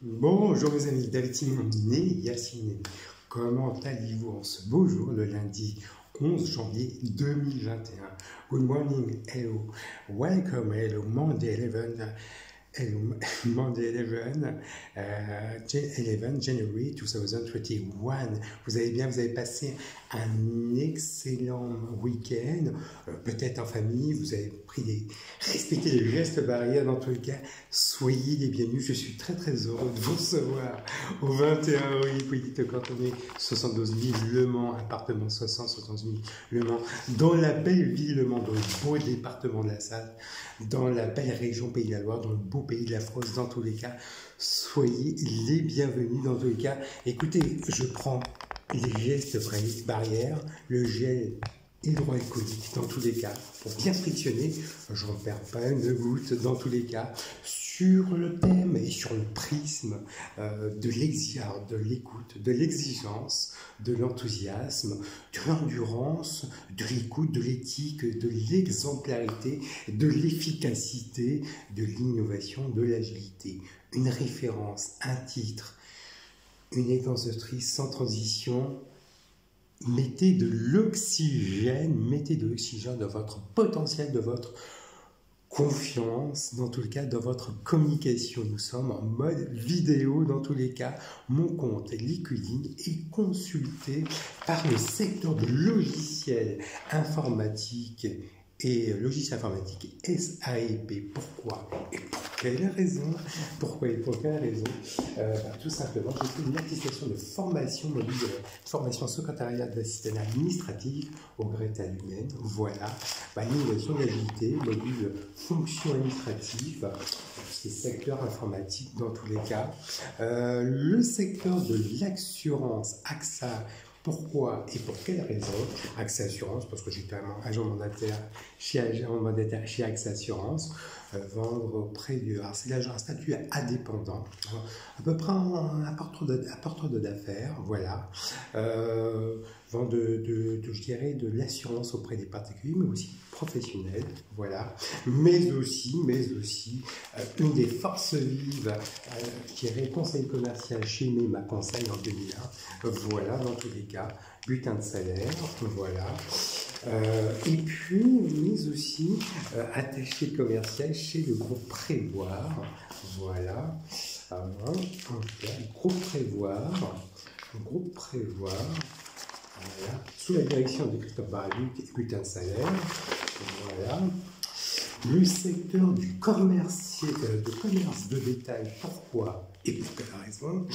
Bonjour mes amis, David Simon, né Yacine. Comment allez-vous en ce beau jour, le lundi 11 janvier 2021? Good morning, hello, welcome, hello, Monday 11, hello, Monday 11, 11 January 2021. Vous allez bien, vous avez passé un excellent week-end, peut-être en famille, vous avez respecté les gestes barrières. Dans tous les cas, soyez les bienvenus. Je suis très heureux de vous recevoir au 21 rue Hippolyte Cantonné, 72 000 Le Mans, appartement 72 000 Le Mans, dans la belle ville Le Mans, dans le beau département de la Sarthe, dans la belle région Pays de la Loire, dans le beau pays de la France. Dans tous les cas, soyez les bienvenus. Dans tous les cas, écoutez, je prends les gestes barrières, le gel hydroalcoolique dans tous les cas, pour bien frictionner, je ne perds pas une goutte dans tous les cas, sur le thème et sur le prisme de l'exigence, de l'écoute, de l'exigence, de l'enthousiasme, de l'endurance, de l'écoute, de l'éthique, de l'exemplarité, de l'efficacité, de l'innovation, de l'agilité. Une référence, un titre, une égancetrice sans transition. Mettez de l'oxygène dans votre potentiel, de votre confiance, dans tous les cas, dans votre communication. Nous sommes en mode vidéo, dans tous les cas. Mon compte LinkedIn est consulté par le secteur de logiciels informatiques et logiciels informatiques SAEP. Pourquoi et pour quelle raison? Pourquoi et pour quelle raison? Tout simplement, j'ai fait une attestation de formation module, formation secrétariat d'assistance administrative au gré de l'humaine. Voilà, l'innovation d'agilité, module fonction administrative, c'est secteur informatique dans tous les cas. Le secteur de l'assurance, AXA. Pourquoi et pour quelle raison? AXA Assurance, parce que j'étais agent mandataire chez AXA Assurance, vendre auprès du... Alors c'est l'agent à statut indépendant, à peu près un apporteur d'affaires, voilà. Vendre je dirais, de l'assurance auprès des particuliers, mais aussi professionnels, voilà. Mais aussi une des forces vives, je dirais, conseil commercial chez MEMA Conseil en 2001, voilà, dans tous les cas, butin de salaire, voilà. Et puis, mais aussi attaché commercial chez le groupe Prévoir, voilà. Groupe Prévoir, voilà, sous la direction de Christophe Baraduc et butin de salaire, voilà. Le secteur du commerce de détail, pourquoi et pour quelle raison?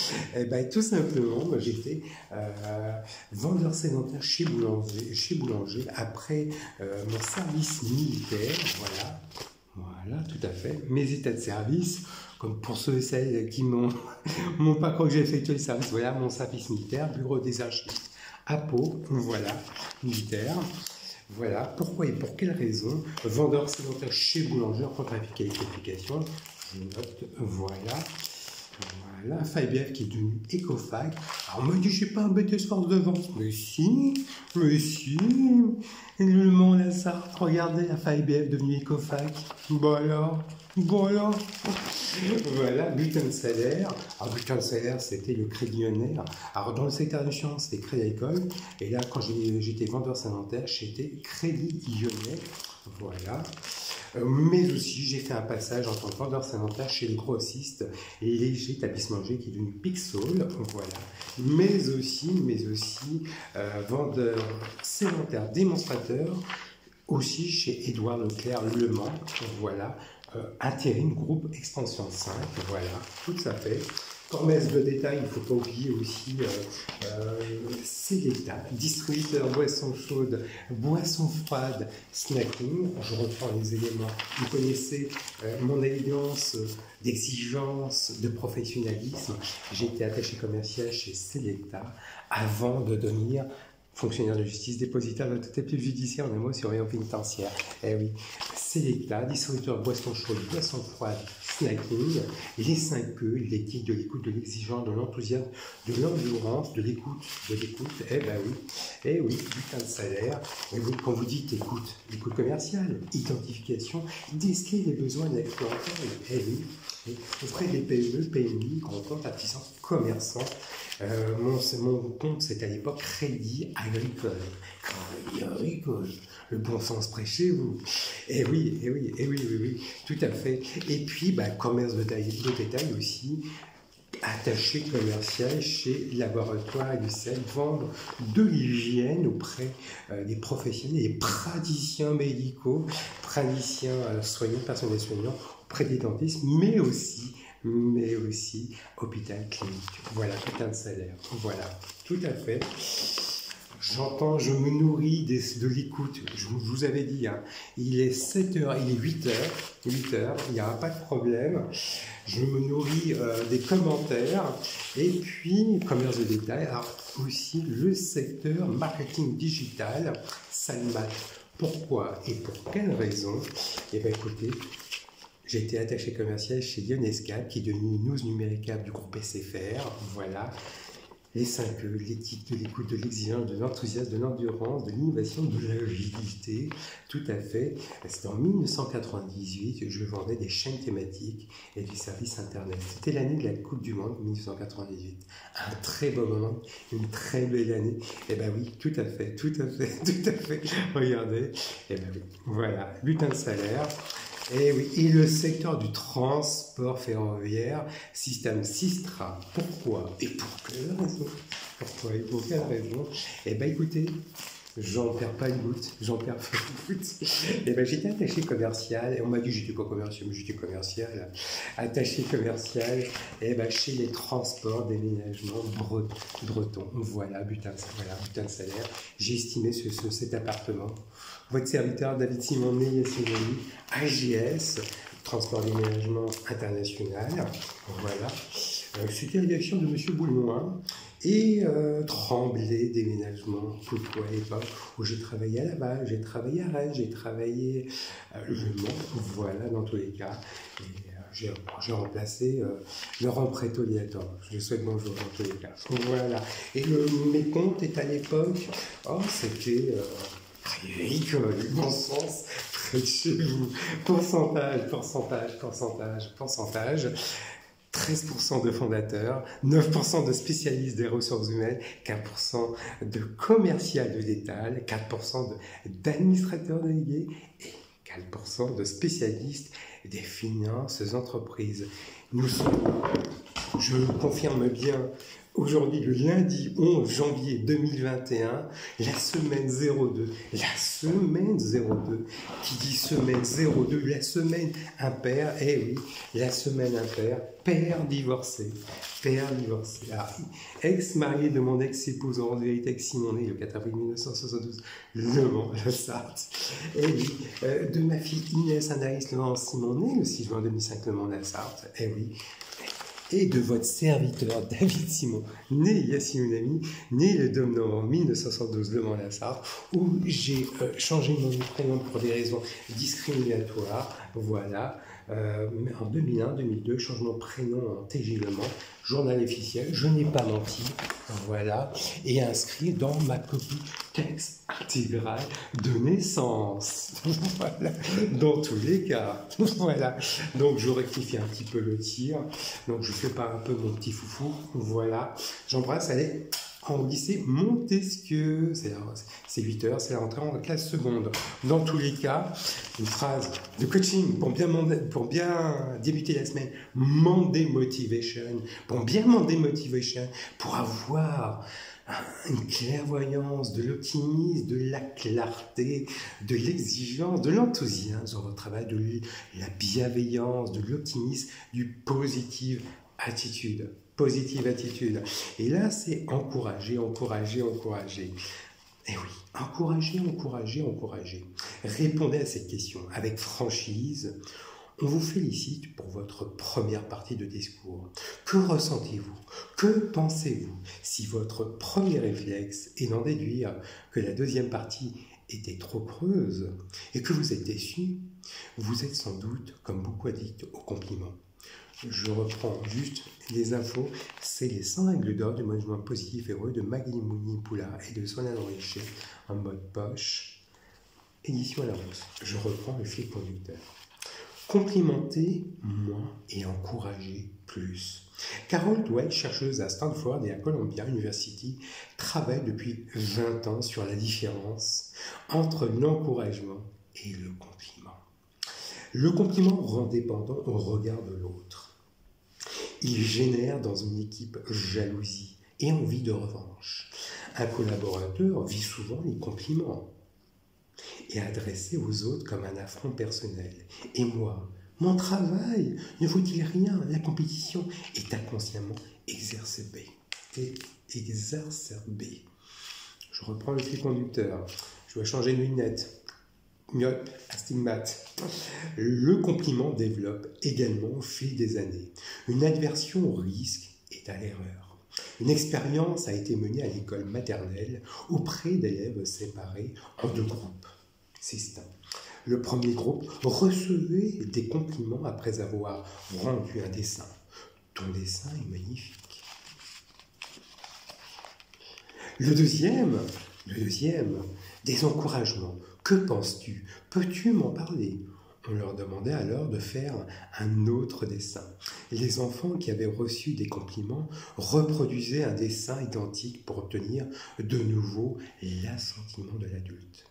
Tout simplement, moi j'étais vendeur sédentaire chez Boulanger après mon service militaire, voilà, tout à fait, mes états de service, comme pour ceux et celles qui m'ont pas cru que j'ai effectué le service, voilà, mon service militaire, bureau des archives à Pau, voilà, militaire. Voilà, pourquoi et pour quelle raison? Vendeur sédentaire chez Boulanger, contre-trafic et qualification, je note, voilà, FIBF qui est devenu Ecofac. Alors on me dit, je n'ai pas un BTS force de vente. Mais si, le Mans, la Sarthe, regardez, la FIBF devenue Ecofac. Voilà, butin de salaire. Alors, butin de salaire, c'était le Crédit Lyonnais. Alors, dans le secteur d'assurance, c'était Crédit Agricole. Et là, quand j'étais vendeur sédentaire, j'étais Crédit Lyonnais. Voilà. Mais aussi, j'ai fait un passage en tant que vendeur sédentaire chez les grossistes Léger Établissement G qui est devenu Pixol, voilà. Mais aussi vendeur sédentaire démonstrateur aussi chez Édouard Leclerc Le Mans, voilà. Intérim groupe Expansion 5, voilà, tout ça fait. Promesse de détail, il ne faut pas oublier aussi Selecta, distributeur boissons chaudes, boissons froides, snacking. Je reprends les éléments. Vous connaissez mon alliance d'exigence, de professionnalisme. J'étais attaché commercial chez Selecta avant de devenir fonctionnaire de justice, dépositaire de toute épice judiciaire en un mot surveillant pénitentiaire. Eh oui, Selecta, distributeur boissons chaudes, boissons froides, snacking, les 5 E, l'éthique de l'écoute, de l'exigence, de l'enthousiasme, de l'endurance, de l'écoute, eh oui, butin de salaire. Et vous, quand vous dites écoute commerciale, identification, déceler les besoins de la clientèle, eh oui, auprès des PME, PMI, grands comptes, artisans, commerçants. Mon compte, c'était à l'époque Crédit Agricole. Crédit Agricole, le bon sens près chez vous. Et oui, et oui, et oui, oui, oui, tout à fait. Et puis, commerce de détail aussi. Attaché commercial chez Laboratoire Lucel, vendre de l'hygiène auprès des professionnels, des praticiens médicaux, praticiens soignants, personnels soignants, auprès des dentistes, mais aussi hôpital clinique. Voilà, putain de salaire. Voilà, tout à fait. J'entends, je me nourris de l'écoute. Je vous avais dit, hein, il est 7h, il est 8h, il n'y aura pas de problème. Je me nourris des commentaires. Et puis, commerce de détail, alors aussi le secteur marketing digital, Salmat. Pourquoi et pour quelle raison? Eh bien, écoutez, j'ai été attaché commercial chez Ionescap, qui est devenu News Numéricable du groupe SFR. Voilà. Les 5 E, l'éthique de l'écoute, de l'exigence, de l'enthousiasme, de l'endurance, de l'innovation, de l'agilité, tout à fait. C'était en 1998, je vendais des chaînes thématiques et des services Internet. C'était l'année de la Coupe du Monde, 1998. Un très beau moment, une très belle année. Eh bien oui, tout à fait, tout à fait, tout à fait. Regardez, eh bien oui, voilà, butin de salaire. Et oui, et le secteur du transport ferroviaire, système Sistra. Pourquoi et pour quelle raison? Pourquoi et pour quelle raison? Eh bien, écoutez, j'en perds pas une goutte, j'en perds pas une goutte. Eh bien, j'étais attaché commercial, et on m'a dit que j'étais pas commercial, mais j'étais commercial, attaché commercial, et ben, chez les transports déménagement bretons. Voilà, butin de salaire. J'ai estimé cet appartement. Votre serviteur David Simonet, Yassinoni, AGS, Transport Déménagement International. Voilà. C'était la direction de M. Boulmoin. Et Tremblay, Déménagement, Foutois à l'époque, où j'ai travaillé à Laval, j'ai travaillé à Rennes, j'ai travaillé Le Mans, voilà, dans tous les cas. Et j'ai remplacé Laurent Prétoliator. Je souhaite bonjour dans tous les cas. Voilà. Et mes comptes étaient à l'époque, c'était agricole, bon sens, près de chez vous. Pourcentage. 13% de fondateurs, 9% de spécialistes des ressources humaines, 4% de commercial de détail, 4% d'administrateurs délégués et 4% de spécialistes des finances entreprises. Nous sommes, je le confirme bien, aujourd'hui, le lundi 11 janvier 2021, la semaine 02. La semaine 02. Qui dit semaine 02, la semaine impaire. Eh oui, la semaine impaire. Père divorcé. Ex-marié de mon ex-épouse en vérité avec Simonet, le 4 avril 1972, Le Mans, la Sarthe. Et oui, de ma fille Inès Anaïs Laurence Simonet, le 6 juin 2005, Le Mans, la Sarthe. Eh oui. Et de votre serviteur David Simon, né Yassinounami, né le 2 novembre 1972, Le Mans, la Sarthe, où j'ai changé mon prénom pour des raisons discriminatoires. Voilà. En 2001-2002, changement de prénom en TG Le Mans, journal officiel, je n'ai pas menti, voilà, et inscrit dans ma copie texte intégral de naissance, voilà, dans tous les cas, voilà, donc je rectifie un petit peu le tir, donc je fais pas un peu mon petit foufou, voilà, j'embrasse, allez, en lycée Montesquieu, c'est 8h, c'est la rentrée en classe seconde. Dans tous les cas, une phrase de coaching pour bien débuter la semaine, Monday Motivation, pour bien Monday Motivation, pour avoir une clairvoyance, de l'optimisme, de la clarté, de l'exigence, de l'enthousiasme sur votre travail, de la bienveillance, de l'optimisme, du positive attitude. Positive attitude. Et là, c'est encourager. Et oui, encourager. Répondez à cette question avec franchise. On vous félicite pour votre première partie de discours. Que ressentez-vous? Que pensez-vous? Si votre premier réflexe est d'en déduire que la deuxième partie était trop creuse et que vous êtes déçu, vous êtes sans doute, comme beaucoup addicts aux compliments. Je reprends juste les infos. C'est les 100 règles d'or du management positif et heureux de Maggie Mouni-Poula et de Solène Richer en mode poche. Édition à la Rousse. Je reprends le fil conducteur. Complimentez moins et encouragez plus. Carol Dweck, chercheuse à Stanford et à Columbia University, travaille depuis 20 ans sur la différence entre l'encouragement et le compliment. Le compliment rend dépendant au regard de l'autre. Il génère dans une équipe jalousie et envie de revanche. Un collaborateur vit souvent les compliments et adressé aux autres comme un affront personnel. Et moi, mon travail ne vaut-il rien? La compétition est inconsciemment exacerbée. Je reprends le fil conducteur. Je dois changer de lunettes. Myope, astigmate. Le compliment développe également au fil des années une aversion au risque et à l'erreur. Une expérience a été menée à l'école maternelle auprès d'élèves séparés en 2 groupes. C'est ça. Le premier groupe recevait des compliments après avoir rendu un dessin. Ton dessin est magnifique. Le deuxième, des encouragements. Que penses-tu? Peux-tu m'en parler? On leur demandait alors de faire un autre dessin. Les enfants qui avaient reçu des compliments reproduisaient un dessin identique pour obtenir de nouveau l'assentiment de l'adulte.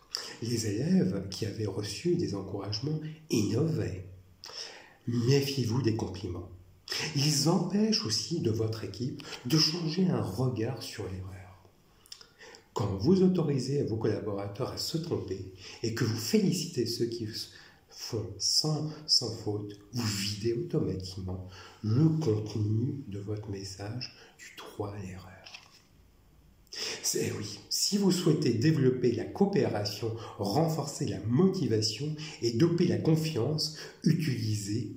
Les élèves qui avaient reçu des encouragements innovaient. Méfiez-vous des compliments. Ils empêchent aussi de votre équipe de changer un regard sur l'erreur. Quand vous autorisez vos collaborateurs à se tromper et que vous félicitez ceux qui font sans faute, vous videz automatiquement le contenu de votre message du droit à l'erreur. Oui, si vous souhaitez développer la coopération, renforcer la motivation et doper la confiance, utilisez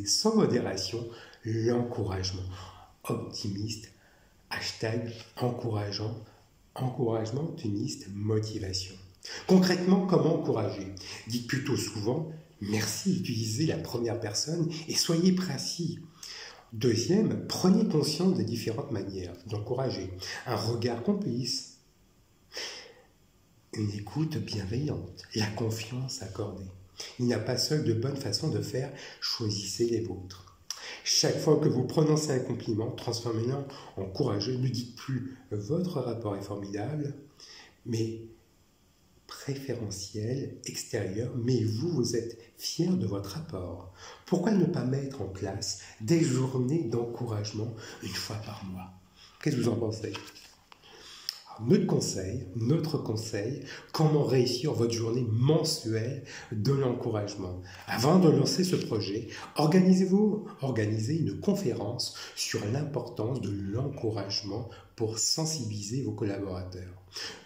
sans modération l'encouragement optimiste, #encouragement optimiste, motivation. Concrètement, comment encourager? Dites plutôt souvent « merci », utilisez la première personne et soyez précis. Deuxième, prenez conscience des différentes manières d'encourager. Un regard complice, une écoute bienveillante, la confiance accordée. Il n'y a pas seul de bonne façon de faire, choisissez les vôtres. Chaque fois que vous prononcez un compliment, transformez-le en courageux. Ne dites plus « votre rapport est formidable », mais préférentiel, extérieur, mais vous êtes fier de votre rapport. Pourquoi ne pas mettre en place des journées d'encouragement 1 fois par mois? Qu'est-ce que vous en pensez? Notre conseil, comment réussir votre journée mensuelle de l'encouragement. Avant de lancer ce projet, organisez une conférence sur l'importance de l'encouragement pour sensibiliser vos collaborateurs.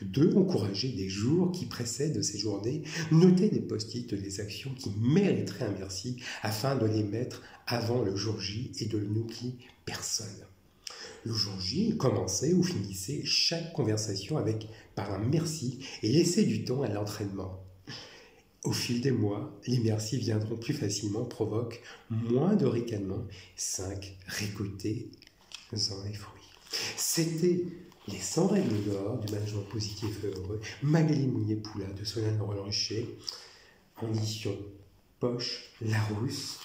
2. Encouragez des jours qui précèdent ces journées. Notez des post-it des actions qui mériteraient un merci afin de les mettre avant le jour J et de n'oublier personne. Le jour J, commencez ou finissez chaque conversation par un merci et laissez du temps à l'entraînement. Au fil des mois, les merci viendront plus facilement, provoquent moins de ricanements. 5. Récoltez-en les fruits. C'était les 100 règles d'or du management positif et heureux. Magali Mounier-Poula de Solène Roland-Richer, en édition Poche Larousse.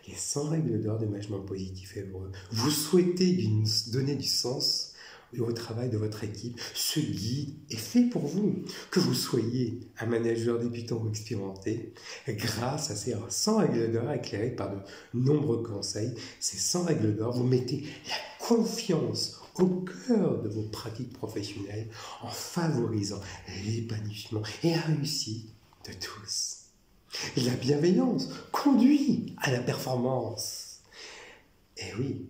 Les 100 règles d'or du management positif et heureux. Vous souhaitez donner du sens au travail de votre équipe. Ce guide est fait pour vous. Que vous soyez un manager débutant ou expérimenté, grâce à ces 100 règles d'or éclairées par de nombreux conseils, ces 100 règles d'or, vous mettez la confiance au cœur de vos pratiques professionnelles en favorisant l'épanouissement et la réussite de tous. La bienveillance conduit à la performance. Et oui,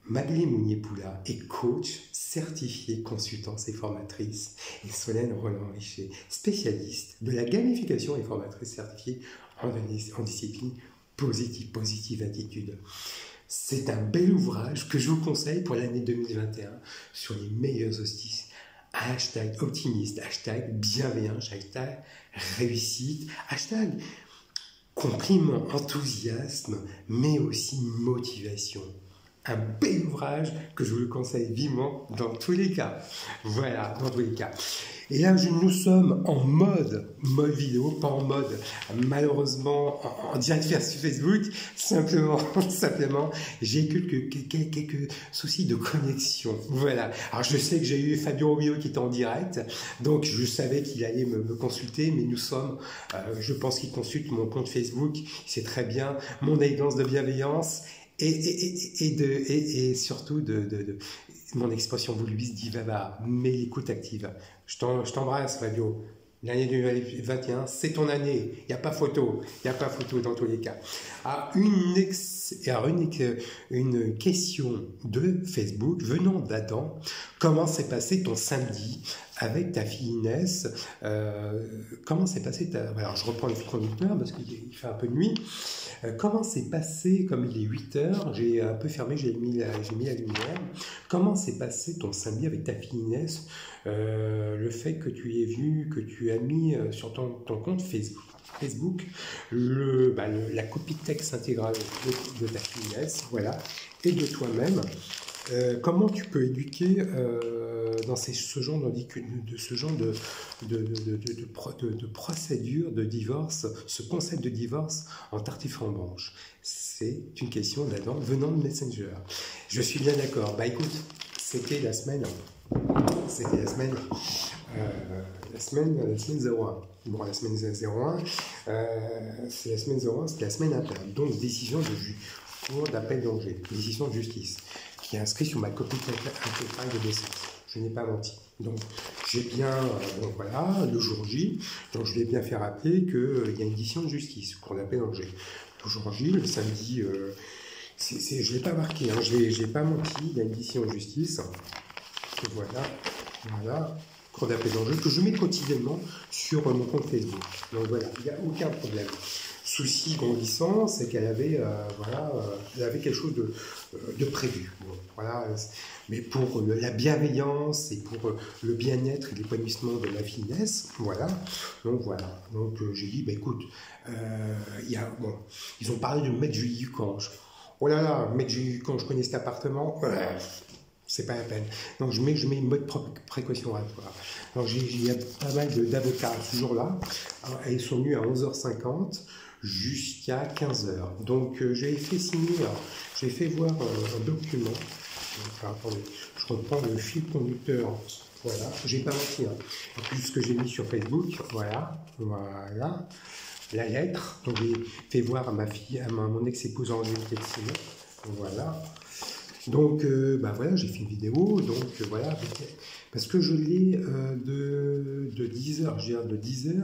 Magali Mounier-Poula est coach certifiée consultante et formatrice, et Solène Roland-Richer, spécialiste de la gamification et formatrice certifiée en discipline positive attitude. C'est un bel ouvrage que je vous conseille pour l'année 2021 sur les meilleurs astuces. #optimiste, #bienveillance, #réussite, compliment, enthousiasme, mais aussi motivation. Un bel ouvrage que je vous le conseille vivement dans tous les cas. Voilà, dans tous les cas. Et là, nous sommes en mode vidéo, pas en mode, malheureusement, en direct sur Facebook. Simplement, j'ai quelques soucis de connexion. Voilà. Alors, je sais que j'ai eu Fabio Rubio qui était en direct, donc je savais qu'il allait me consulter, mais nous sommes, je pense qu'il consulte mon compte Facebook. C'est très bien, mon évidence de bienveillance et surtout de mon expression vouluise dit baba, mais l'écoute active. Je t'embrasse, Fabio. L'année 2021, c'est ton année. Il n'y a pas photo. Il n'y a pas photo dans tous les cas. Ah, une question de Facebook venant d'Adam. Comment s'est passé ton samedi avec ta fille Inès? Comment s'est passé Alors, je reprends le fil conducteur parce qu'il fait un peu nuit. Comment s'est passé, comme il est 8 heures, j'ai un peu fermé, j'ai mis la lumière. Comment s'est passé ton samedi avec ta fille Inès? Le fait que tu aies vu, que tu as mis sur ton compte Facebook la copie de texte intégrale de ta fille Inès, voilà, et de toi-même. Comment tu peux éduquer dans ce genre de procédure de divorce, ce concept de divorce en tartiflette en branche? C'est une question d'Adam venant de Messenger. Je suis bien d'accord. Bah écoute, c'était la semaine 01. Bon, la semaine 01, c'est la semaine 01, c'était la semaine impaire. Donc, décision de cour d'appel d'Angers, décision de justice, qui est inscrite sur ma copie intégrale de décence. Je n'ai pas menti. Donc, j'ai bien, voilà, le jour J, donc je l'ai bien fait rappeler qu'il y a une décision de justice, cour d'appel d'Angers. Le jour J, le samedi, je ne l'ai pas marqué, hein, je n'ai pas menti, il y a une décision de justice. Et voilà, cour d'appel d'Angers, que je mets quotidiennement sur mon compte Facebook. Donc voilà, il n'y a aucun problème. Souci grandissant, c'est qu'elle avait, elle avait quelque chose de prévu. Bon, voilà, mais pour la bienveillance et pour le bien-être et l'épanouissement de la finesse, voilà. Donc j'ai dit, bah, écoute, ils ont parlé de Maître Julie Ducange. Oh là là, Maître Julie Ducange, je connais cet appartement. C'est pas la peine. Donc je mets une mode précaution à toi. Alors il y a pas mal d'avocats ce jour-là. Ils sont venus à 11h50 jusqu'à 15h. Donc j'ai fait signer, j'ai fait voir un document. Enfin, attendez, je reprends le fil conducteur. Voilà, j'ai pas menti. En plus ce que j'ai mis sur Facebook, voilà. La lettre. Donc j'ai fait voir à ma fille, à mon ex-épouse en Sinon. Voilà. Donc, voilà, j'ai fait une vidéo, donc voilà, parce que je l'ai de 10h, je veux dire de 10h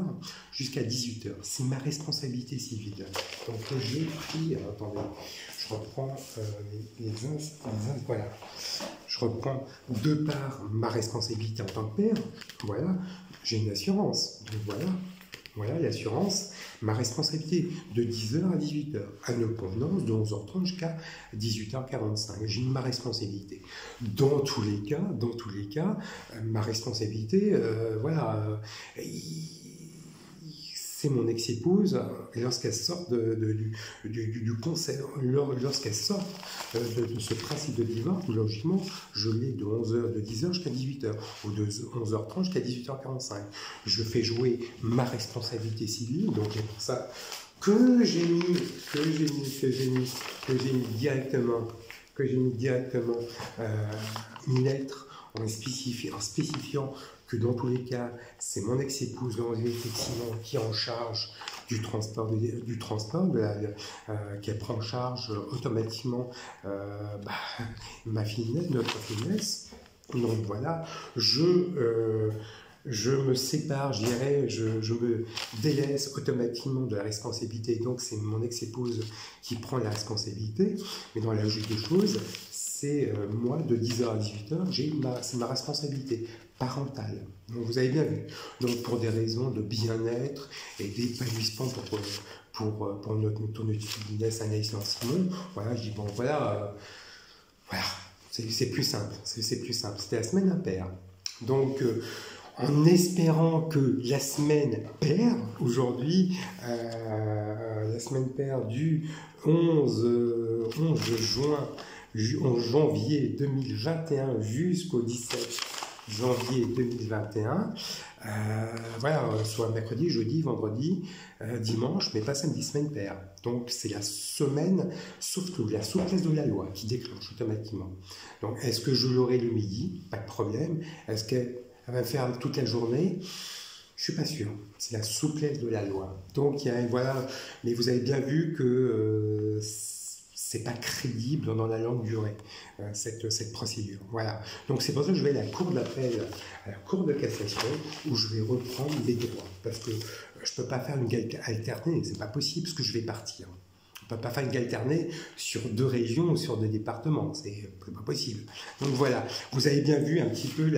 jusqu'à 18h. C'est ma responsabilité civile. Donc, j'ai pris, attendez, je reprends voilà, je reprends de par ma responsabilité en tant que père, voilà, j'ai une assurance, donc voilà l'assurance, ma responsabilité de 10h à 18h, à nos convenances de 11h30 jusqu'à 18h45. J'ai ma responsabilité. Dans tous les cas, ma responsabilité, c'est mon ex-épouse, lorsqu'elle sort du conseil, lorsqu'elle sort de ce principe de divorce, logiquement, je l'ai de 10h jusqu'à 18h, ou de 11h30 jusqu'à 18h45. Je fais jouer ma responsabilité civile, donc c'est pour ça que j'ai mis directement une lettre en spécifiant que dans tous les cas, c'est mon ex-épouse, effectivement, qui est en charge du transport, qu'elle prend en charge automatiquement ma finesse, notre finesse. Donc voilà, je me sépare, je dirais, je me délaisse automatiquement de la responsabilité. Donc c'est mon ex-épouse qui prend la responsabilité. Mais dans la logique des choses, c'est moi, de 10h à 18h, c'est ma responsabilité parentale. Donc vous avez bien vu. Donc pour des raisons de bien-être et d'épanouissement pour notre finesse Anaïs Simon, voilà, je dis bon voilà, c'est plus simple. C'est plus simple. C'était la semaine impaire. Donc en espérant que la semaine paire, aujourd'hui, la semaine paire du 11 janvier 2021 jusqu'au 17 janvier 2021. Voilà, soit mercredi, jeudi, vendredi, dimanche, mais pas samedi, semaine paire. Donc c'est la semaine, sauf que la souplesse de la loi qui déclenche automatiquement. Donc est-ce que je l'aurai le midi? Pas de problème. Est-ce qu'elle va me faire toute la journée? Je suis pas sûr. C'est la souplesse de la loi. Donc voilà, mais vous avez bien vu que c'est pas crédible dans la longue durée, cette procédure. Voilà. Donc c'est pour ça que je vais à la cour d'appel, à la cour de cassation, où je vais reprendre mes droits. Parce que je peux pas faire une galette alternée, c'est pas possible, parce que je vais partir. On ne peut pas faire une galette alternée sur 2 régions ou sur 2 départements, c'est pas possible. Donc voilà, vous avez bien vu un petit peu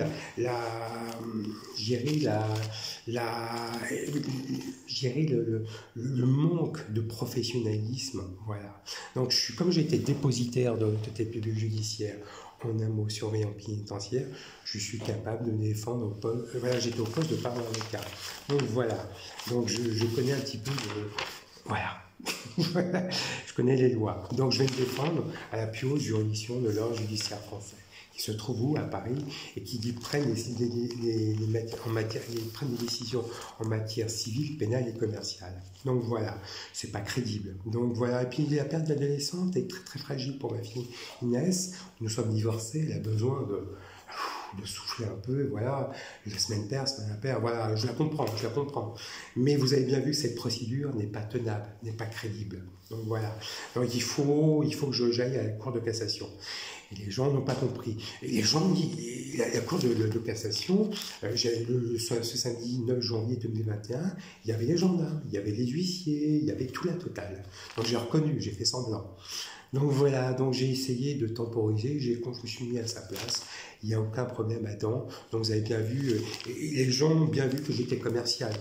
le manque de professionnalisme. Voilà. Donc comme j'ai été dépositaire de TPE judiciaire, en un mot surveillant pénitentiaire, je suis capable de défendre au poste. Voilà, j'étais au poste de parole avocat. Donc voilà. Donc je connais un petit peu voilà. Je connais les lois. Donc je vais me défendre à la plus haute juridiction de l'ordre judiciaire français, qui se trouve où? À Paris, et qui prennent prennent des décisions en matière civile, pénale et commerciale. Donc voilà, c'est pas crédible. Donc voilà, et puis la perte de l'adolescente est très très fragile pour ma fille Inès. Nous sommes divorcés, elle a besoin de souffler un peu, voilà, la semaine paire, semaine impaire, voilà, je la comprends. Mais vous avez bien vu que cette procédure n'est pas tenable, n'est pas crédible. Donc voilà, donc il faut que j'aille à la Cour de cassation. Et les gens n'ont pas compris. Et les gens disent, la Cour de cassation, ce samedi 9 janvier 2021, il y avait les gendarmes, il y avait les huissiers, il y avait tout la totale. Donc j'ai reconnu, j'ai fait semblant. Donc voilà, donc j'ai essayé de temporiser, je me suis mis à sa place, il n'y a aucun problème à dents. Donc vous avez bien vu, les gens ont bien vu que j'étais commercial.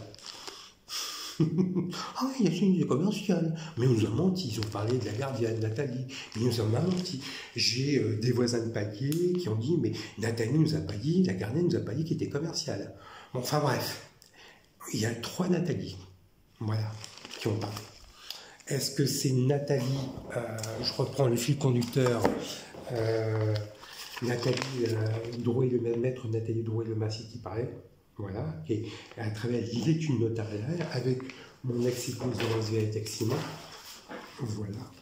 Ah oui, Yacine, il est commercial. Mais on nous a menti, ils ont parlé de la gardienne, Nathalie, ils nous ont menti. J'ai des voisins de palier qui ont dit, mais Nathalie nous a pas dit, la gardienne nous a pas dit qu'il était commercial. Bon, enfin bref, il y a 3 Nathalie, voilà, qui ont parlé. Est-ce que c'est Nathalie, je reprends le fil conducteur, Nathalie maître Nathalie Drouet-Lemassi qui parlait, voilà, et à travers l'étude notariale avec mon ex-épouse Laurence Vérité-Eximant, voilà.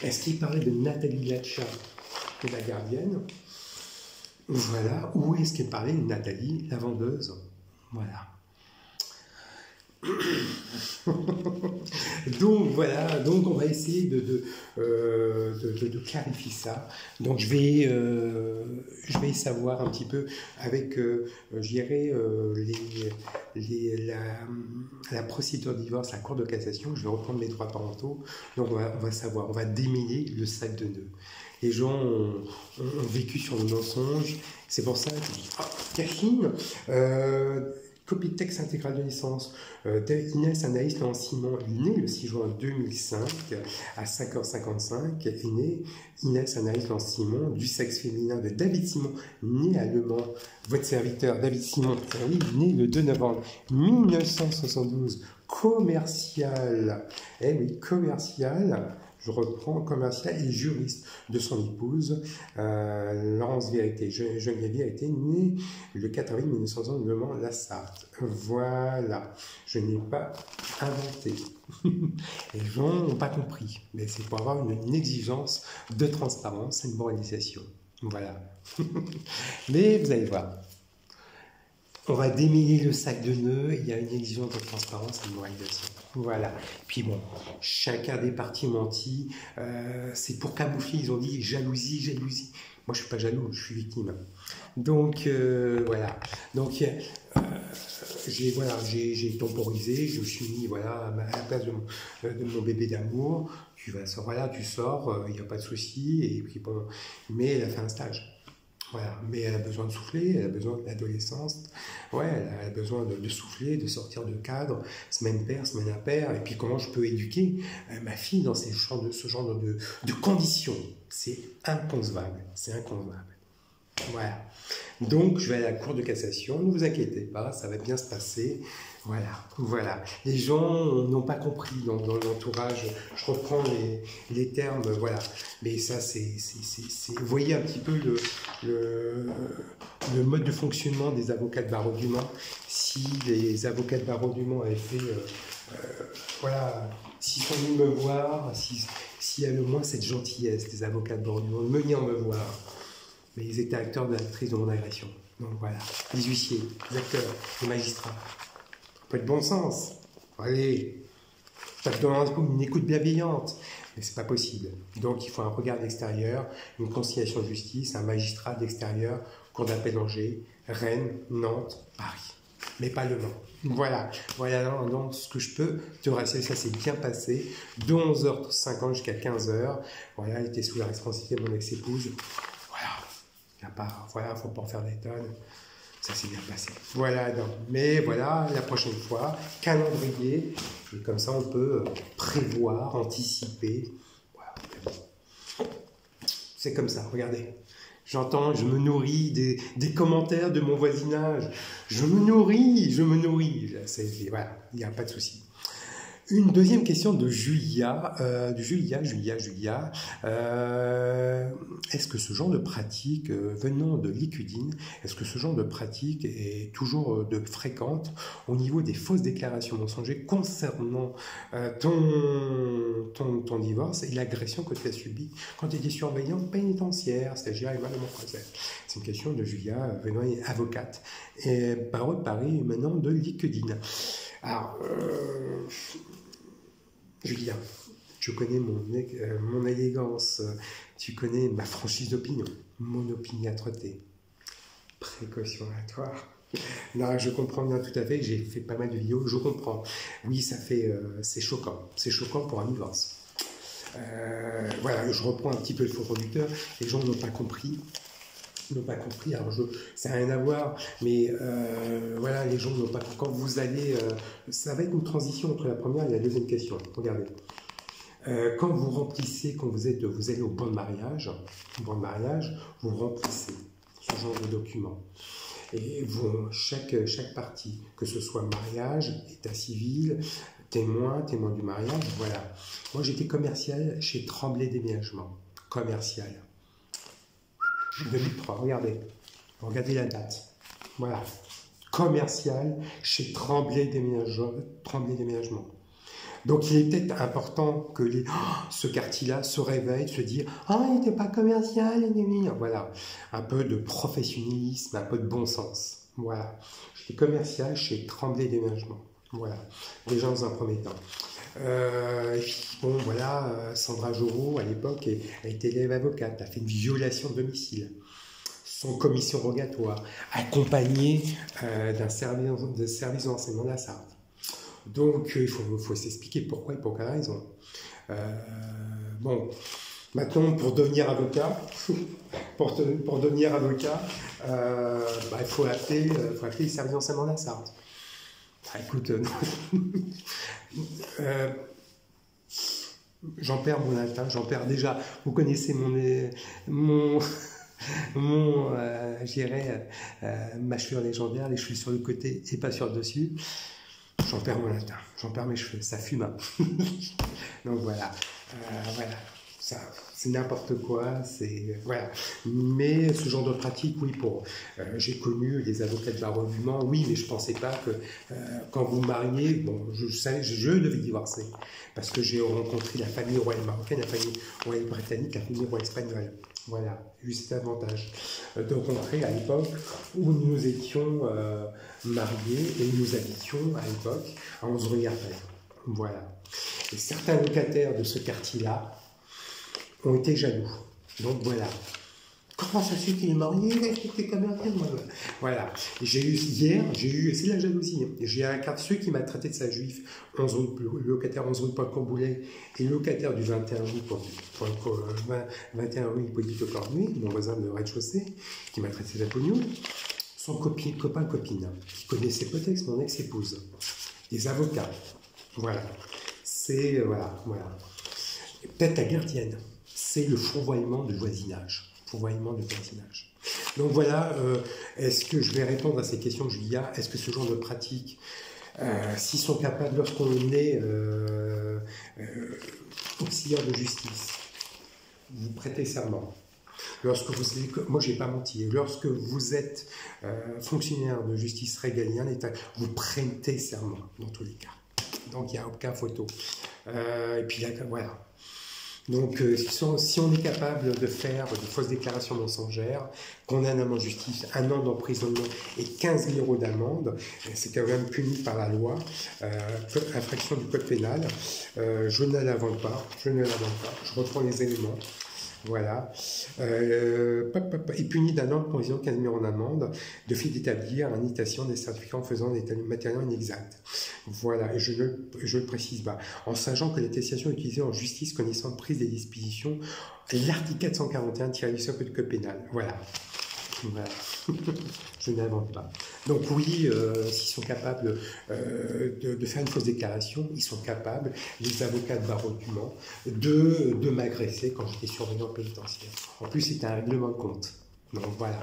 Est-ce qu'il parlait de Nathalie Latcha, de la gardienne, voilà, ou est-ce qu'il parlait de Nathalie, la vendeuse, voilà. Donc voilà, donc on va essayer de clarifier ça. Donc je vais savoir un petit peu avec, je dirais, la procédure de divorce, la Cour de cassation. Je vais reprendre mes droits parentaux. Donc on va savoir, on va démêler le sac de nœuds. Les gens ont vécu sur le mensonge. C'est pour ça que je dis, Yacine, copie de texte intégral de naissance Inès Anaïs Lancimon, née le 6 juin 2005 à 5h55, est née Inès Anaïs Lancimon, du sexe féminin de David Simon, né à Le Mans. Votre serviteur David Simon, oui, né le 2 novembre 1972, commercial, eh oui, commercial. Je reprends commercial et juriste de son épouse, Laurence Vérité. Geneviève Vérité, née le 4 avril 1960, Le Mans, la Sarthe. Voilà, je n'ai pas inventé. Les gens n'ont pas compris, mais c'est pour avoir une exigence de transparence et une moralisation. Voilà. Mais vous allez voir. On va démêler le sac de nœuds, il y a une exigence de transparence et de moralisation. Voilà. Puis bon, chacun des partis mentis, c'est pour camoufler, ils ont dit jalousie, jalousie. Moi, je ne suis pas jaloux, je suis victime. Donc, voilà. Donc, j'ai temporisé, je me suis mis voilà, à la place de mon bébé d'amour. Tu sors, il n'y a pas de souci. Et puis bon, mais elle a fait un stage. Voilà, mais elle a besoin de souffler, elle a besoin de l'adolescence, ouais, elle a besoin de souffler, de sortir de cadre, semaine paire, semaine impaire, et puis comment je peux éduquer ma fille dans ce genre de conditions. C'est inconcevable, c'est inconcevable. Voilà. Donc, je vais à la Cour de cassation, ne vous inquiétez pas, ça va bien se passer. Voilà. Les gens n'ont pas compris dans l'entourage, je reprends les termes, voilà. Mais ça, vous voyez un petit peu le mode de fonctionnement des avocats de barreau du Mans, si les avocats de barreau du Mans avaient fait, voilà, s'ils sont venus me voir, s'il y a le moins cette gentillesse des avocats de barreau du Mans, de venir me voir. Mais ils étaient acteurs de l'actrice de mon agression. Donc voilà, les huissiers, les acteurs, les magistrats. Un peu de bon sens. Allez, ça te demande une écoute bienveillante. Mais c'est pas possible. Donc il faut un regard d'extérieur, une conciliation de justice, un magistrat d'extérieur, cour d'appel d'Angers, Rennes, Nantes, Paris. Mais pas le Mans. Voilà, voilà donc ce que je peux te rassurer, ça s'est bien passé. De 11h50 jusqu'à 15h. Voilà, elle était sous la responsabilité de mon ex-épouse. Voilà, faut pas en faire des tonnes. Ça s'est bien passé. Voilà, donc, mais voilà, la prochaine fois, calendrier, et comme ça on peut prévoir, anticiper. Voilà. C'est comme ça, regardez. J'entends, je me nourris des commentaires de mon voisinage. Je me nourris. Voilà, il n'y a pas de souci. Une deuxième question de Julia. Est-ce que ce genre de pratique, venant de l'Icudine, est-ce que ce genre de pratique est toujours de fréquente au niveau des fausses déclarations mensongères concernant ton divorce et l'agression que tu as subie quand tu étais surveillante pénitentiaire, stagiaire et malheureusement français? C'est une question de Julia, venant avocate, et barreau de Paris, maintenant de l'Icudine. Alors, Julien, tu connais mon élégance, tu connais ma franchise d'opinion, mon opiniâtreté, précautionnatoire. Là, je comprends bien tout à fait, j'ai fait pas mal de vidéos, je comprends. Oui, c'est choquant pour un divorce. Voilà, je reprends un petit peu le faux conducteur, les gens n'ont pas compris. Alors ça n'a rien à voir, mais voilà, les gens n'ont pas. Quand vous allez, ça va être une transition entre la première et la deuxième question. Regardez, quand vous allez au banc de mariage, vous remplissez ce genre de document. Et chaque partie, que ce soit mariage, état civil, témoin du mariage, voilà. Moi, j'étais commercial chez Tremblay Déménagement, commercial. 2003, regardez la date. Voilà, commercial chez Tremblay Déménagement. Donc il est peut-être important que ce quartier-là se réveille, se dire « Ah, il n'était pas commercial, voilà, un peu de professionnalisme, un peu de bon sens. Voilà, j'étais commercial chez Tremblay Déménagement. Voilà, déjà dans un premier temps. Et puis, bon, voilà, Sandra Jorot, à l'époque, elle était élève avocate, a fait une violation de domicile, sans commission rogatoire, accompagnée d'un service d'enseignement de la Sarthe. Donc, il faut s'expliquer pourquoi et pour quelle raison. Bon, maintenant, pour devenir avocat, il faut appeler les services d'enseignement de la Sarthe. Ah, écoute, j'en perds mon latin, j'en perds déjà. Vous connaissez ma chevelure légendaire, les cheveux sur le côté et pas sur le dessus. J'en perds mon latin, j'en perds mes cheveux, ça fume. Donc voilà, c'est n'importe quoi, voilà. Mais ce genre de pratique, oui, j'ai connu les avocats de barreau du Mans, oui, mais je pensais pas que quand vous mariez, bon, je devais divorcer parce que j'ai rencontré la famille royale marocaine, la famille royale britannique, la famille royale espagnole. Voilà, j'ai eu cet avantage de rencontrer à l'époque où nous étions mariés et nous habitions à l'époque à 11 rue Garpin. Voilà. Et certains locataires de ce quartier-là ont été jaloux. Donc voilà. Comment ça se fait qu'il est marié? Voilà. C'est de la jalousie. J'ai un quart de ceux qui m'a traité de sa juif, le locataire 11 rue Paul Courboulet et le locataire du 21 rue Hippolyte Cornuet, mon voisin de rez-de-chaussée, qui m'a traité de la pognon, son copain-copine, qui connaissait peut-être mon ex-épouse, des avocats. Voilà. Voilà. Peut-être la gardienne. C'est le fourvoiement de voisinage. Donc voilà, est-ce que je vais répondre à ces questions, Julia? Est-ce que ce genre de pratique, s'ils sont capables, lorsqu'on est auxiliaire de justice, vous prêtez serment, Moi, je n'ai pas menti. Lorsque vous êtes fonctionnaire de justice régalien, vous prêtez serment dans tous les cas. Donc, il n'y a aucun photo. Et puis, là, voilà. Donc, si on est capable de faire de fausses déclarations mensongères, condamnement en justice, 1 an d'emprisonnement et 15 000 € d'amende, c'est quand même puni par la loi, infraction du code pénal. Je ne l'invente pas, je reprends les éléments. Voilà. Et puni d'1 an de prison, 15 000 € d'amende, de fait d'établir une imitation des certificats en faisant des matériaux inexacts. Voilà, et je le précise pas. En sachant que l'attestation utilisée en justice connaissant de prise des dispositions, l'article 441 du code pénal. Voilà. Voilà. Je n'invente pas. Donc oui, s'ils sont capables de faire une fausse déclaration, ils sont capables, les avocats de barreau du Mans, de m'agresser quand j'étais surveillant pénitentiaire. En plus, c'était un règlement de compte. Donc voilà.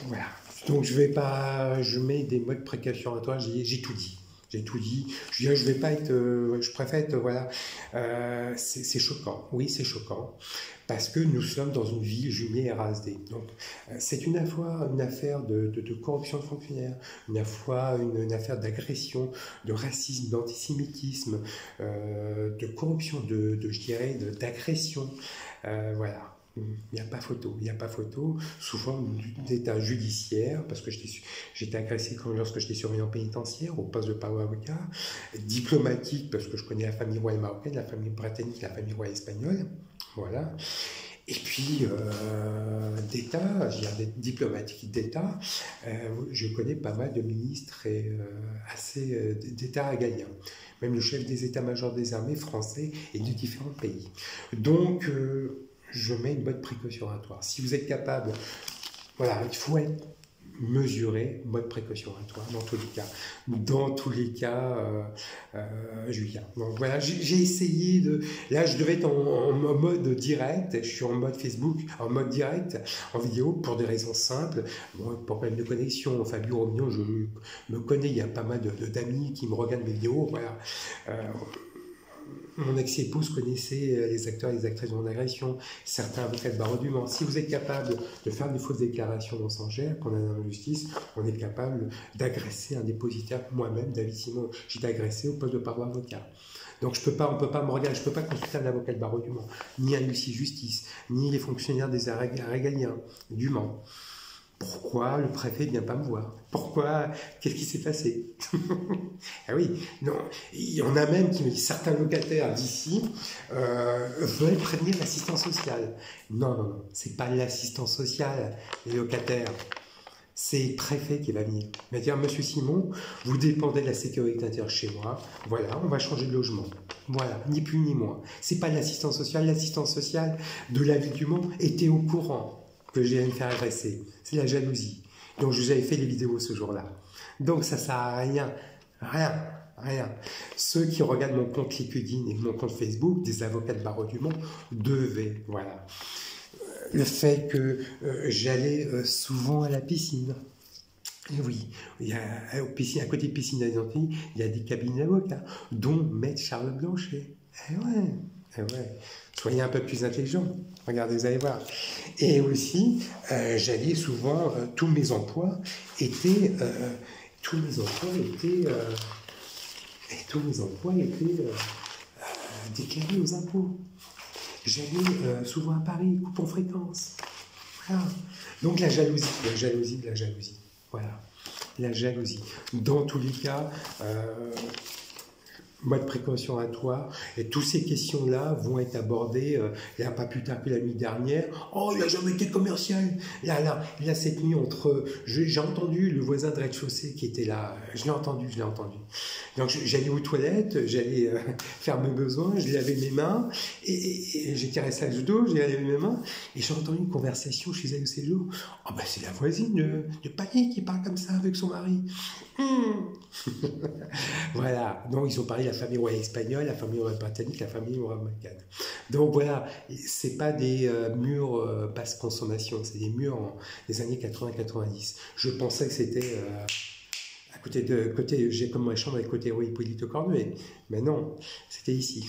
Voilà. Donc je mets des mots de précaution à toi, j'ai tout dit. J'ai tout dit. Je vais pas être, je préfère être, voilà. C'est choquant. Oui, c'est choquant. Parce que nous sommes dans une ville jumelée et RASD. Donc, c'est une affaire de corruption de fonctionnaires, une affaire d'agression, de racisme, d'antisémitisme, de corruption, je dirais, d'agression. Voilà. Il n'y a pas photo, sous forme d'état judiciaire, parce que j'étais agressé lorsque j'étais surveillant pénitentiaire, au poste de parole avocat, diplomatique, parce que je connais la famille royale marocaine, la famille britannique, la famille royale espagnole, voilà. Et puis, d'État, je dirais diplomatique d'État, je connais pas mal de ministres et d'État régaliens, même le chef des états-majors des armées français et de différents pays. Donc, je mets une bonne précautionnatoire. Si vous êtes capable, voilà, il faut être mesuré, bonne précautionnatoire dans tous les cas. Dans tous les cas, Julien. Donc voilà, j'ai essayé de... Là, je devais être en mode direct, je suis en mode Facebook, en mode direct, en vidéo, pour des raisons simples. Bon, pour problème de connexion, Fabio Romignon, je me connais, il y a pas mal d'amis qui me regardent mes vidéos, voilà. Mon ex-épouse connaissait les acteurs et les actrices de mon agression, certains avocats de barreau du Mans. Si vous êtes capable de faire des fausses déclarations mensongères, qu'on a dans la justice, on est capable d'agresser un dépositaire. Moi-même, David Simon, j'ai été agressé au poste de parole avocat. Donc on peut pas me regarder, je ne peux pas consulter un avocat de barreau du Mans, ni un huissier justice, ni les fonctionnaires des régaliens du Mans. Pourquoi le préfet ne vient pas me voir? Pourquoi? Qu'est-ce qui s'est passé? Ah oui, non. Il y en a même qui me disent, certains locataires d'ici veulent prévenir l'assistance sociale. Non, c'est pas l'assistance sociale, les locataires. C'est le préfet qui va venir. Il va dire, Monsieur Simon, vous dépendez de la sécurité intérieure chez moi. Voilà, on va changer de logement. Voilà, ni plus ni moins. C'est pas l'assistance sociale. L'assistance sociale de la ville du Mans était au courant que j'allais me faire agresser. C'est la jalousie. Donc, je vous avais fait les vidéos ce jour-là. Donc, ça sert à rien. Rien. Ceux qui regardent mon compte LinkedIn et mon compte Facebook, des avocats de barreau du Mans, devaient, voilà. Le fait que j'allais souvent à la piscine. Et oui, il y a, à côté de piscine d'Argentine, il y a des cabinets d'avocats, dont Maître Charles Blanchet. Eh ouais. Soyez un peu plus intelligents. Regardez, vous allez voir. Et aussi, j'allais souvent, tous mes emplois étaient déclarés aux impôts. J'allais souvent à Paris, coupon fréquence. Voilà. Donc la jalousie. Voilà. La jalousie. Dans tous les cas, mode précaution à toi, et toutes ces questions-là vont être abordées, là, pas plus tard que la nuit dernière. Oh, il n'a jamais été commercial. Là, cette nuit, j'ai entendu le voisin de rez-de-chaussée qui était là, je l'ai entendu. Donc, j'allais aux toilettes, j'allais faire mes besoins, je lavais mes mains, et j'étais resté à dos, j'ai lavé mes mains, et j'ai entendu une conversation chez elle au séjour. Oh, ben, c'est la voisine de Panier qui parle comme ça avec son mari. Voilà, donc ils ont parlé de la famille royale espagnole, la famille royale britannique, la famille royale américaine. Donc voilà, c'est pas des murs basse consommation, c'est des murs des années 80-90. Je pensais que c'était J'ai comme ma chambre avec côté rue Hippolyte Cornuet. Mais non, c'était ici.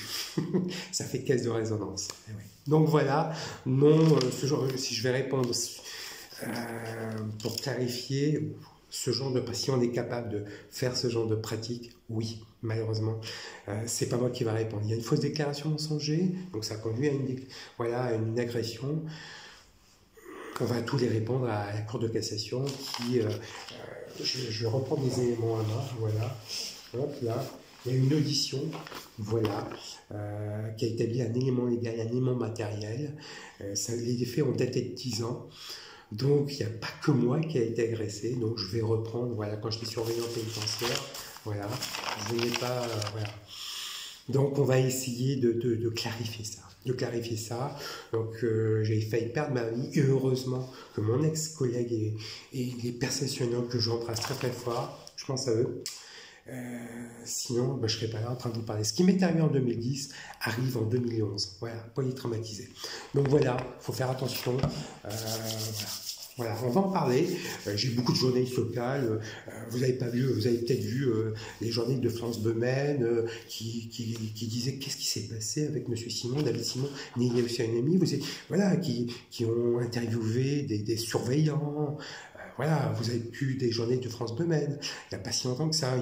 Ça fait caisse de résonance. Et oui. Donc voilà, non, si je vais répondre pour clarifier, si on est capable de faire ce genre de pratique, oui, malheureusement, c'est pas moi qui va répondre. Il y a une fausse déclaration mensongère, donc ça conduit à une agression. On va tous les répondre à la Cour de cassation qui, je vais reprendre les éléments à main, voilà, hop là, il y a une audition, voilà, qui a établi un élément légal, un élément matériel, les faits ont daté de 10 ans, donc il n'y a pas que moi qui a été agressé, donc je vais reprendre, voilà, quand j'étais surveillant pénitentiaire, voilà, je n'ai pas, voilà. Donc on va essayer de clarifier ça. Donc j'ai failli perdre ma vie et heureusement que mon ex-collègue et les personnes soignantes que j'embrasse très très fort, je pense à eux. Sinon, je ne serais pas là en train de vous parler. Ce qui m'est arrivé en 2010 arrive en 2011. Voilà, polytraumatisé. Donc voilà, il faut faire attention. Voilà, on va en parler. J'ai beaucoup de journalistes locales. Vous avez peut-être vu les journalistes de France Domaine qui disaient qu'est-ce qui s'est passé avec M. Simon, David Simon, Nélia Oceanemi, voilà, qui ont interviewé des surveillants. Voilà, vous avez pu des journées de France Domaine, il n'y a pas si longtemps que ça,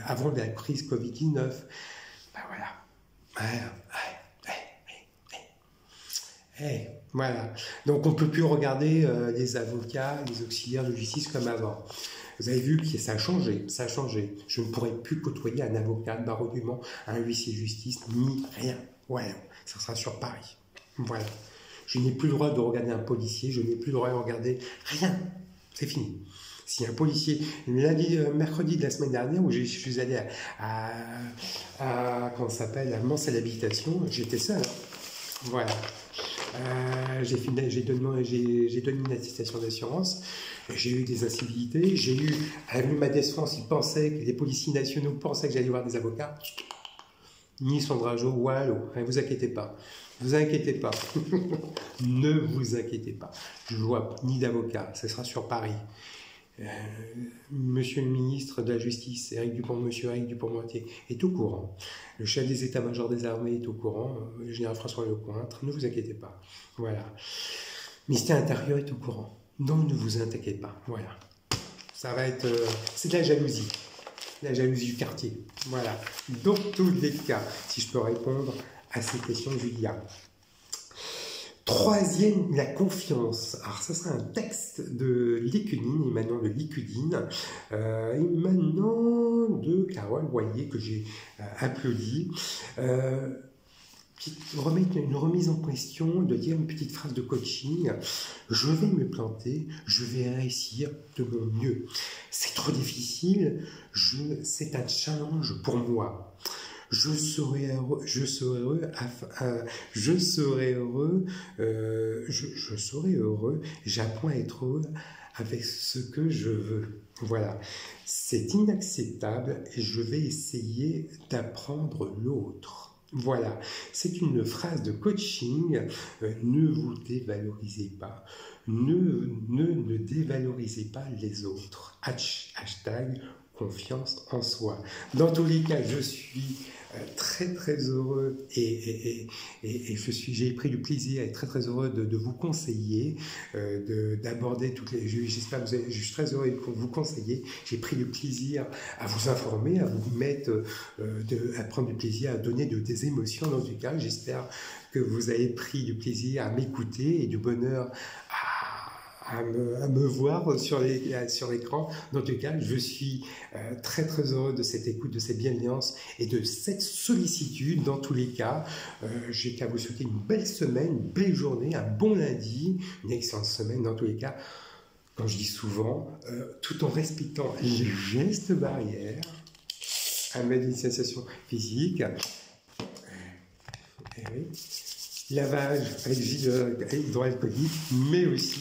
avant la crise Covid-19. Ben voilà. Voilà. Donc on ne peut plus regarder les avocats, les auxiliaires de justice comme avant. Vous avez vu que ça a changé, Je ne pourrai plus côtoyer un avocat de barreau du Mans, un huissier de justice, ni rien. Voilà, ça sera sur Paris. Voilà. Je n'ai plus le droit de regarder un policier, je n'ai plus le droit de regarder rien. C'est fini. Si un policier, mercredi de la semaine dernière, où je suis allé à Mans à l'habitation, j'étais seul. Voilà. J'ai donné une attestation d'assurance. J'ai eu des incivilités. À ma défense, les policiers nationaux pensaient que j'allais voir des avocats. Ni Sandra Jo, wallo, ne vous inquiétez pas. Ne vous inquiétez pas. Ne vous inquiétez pas. Je ne vois ni d'avocat. Ce sera sur Paris. Monsieur le ministre de la Justice, Monsieur Éric Dupond-Moretti, est au courant. Le chef des états-majors des armées est au courant. Le général François Lecointre. Ne vous inquiétez pas. Voilà. Le ministère intérieur est au courant. Donc ne vous inquiétez pas. Voilà. Ça va être... c'est de la jalousie. La jalousie du quartier. Voilà. Dans tous les cas, si je peux répondre à ces questions, Julia. Troisième, la confiance. Alors, ça sera un texte de Lécunine, émanant de Lécudine, émanant de Carole Boyer, que j'ai applaudi, qui remet une remise en question, de dire une petite phrase de coaching. Je vais me planter, je vais réussir de mon mieux. C'est trop difficile, c'est un challenge pour moi. Je serai heureux, j'apprends à être heureux avec ce que je veux. Voilà, c'est inacceptable et je vais essayer d'apprendre l'autre. Voilà, c'est une phrase de coaching, ne vous dévalorisez pas, ne dévalorisez pas les autres. Hashtag confiance en soi. Dans tous les cas, je suis très très heureux et j'ai pris du plaisir et très très heureux de vous conseiller, d'aborder toutes les... J'espère que je suis très heureux de vous conseiller. J'ai pris du plaisir à vous informer, à vous mettre, à prendre du plaisir, à donner des émotions dans du cas. J'espère que vous avez pris du plaisir à m'écouter et du bonheur à me voir sur l'écran. Dans tout cas, je suis très très heureux de cette écoute, de cette bienveillance et de cette sollicitude. Dans tous les cas, j'ai qu'à vous souhaiter une belle semaine, une belle journée, un bon lundi, une excellente semaine. Dans tous les cas, comme je dis souvent, tout en respectant les gestes barrières, un mode d'initiation physique, lavage avec gel hydroalcoolique, mais aussi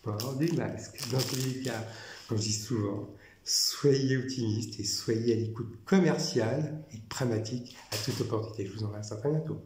port des masques. Dans tous les cas, comme je dis souvent, soyez optimistes et soyez à l'écoute commerciale et pragmatique à toute opportunité. Je vous embrasse à très bientôt.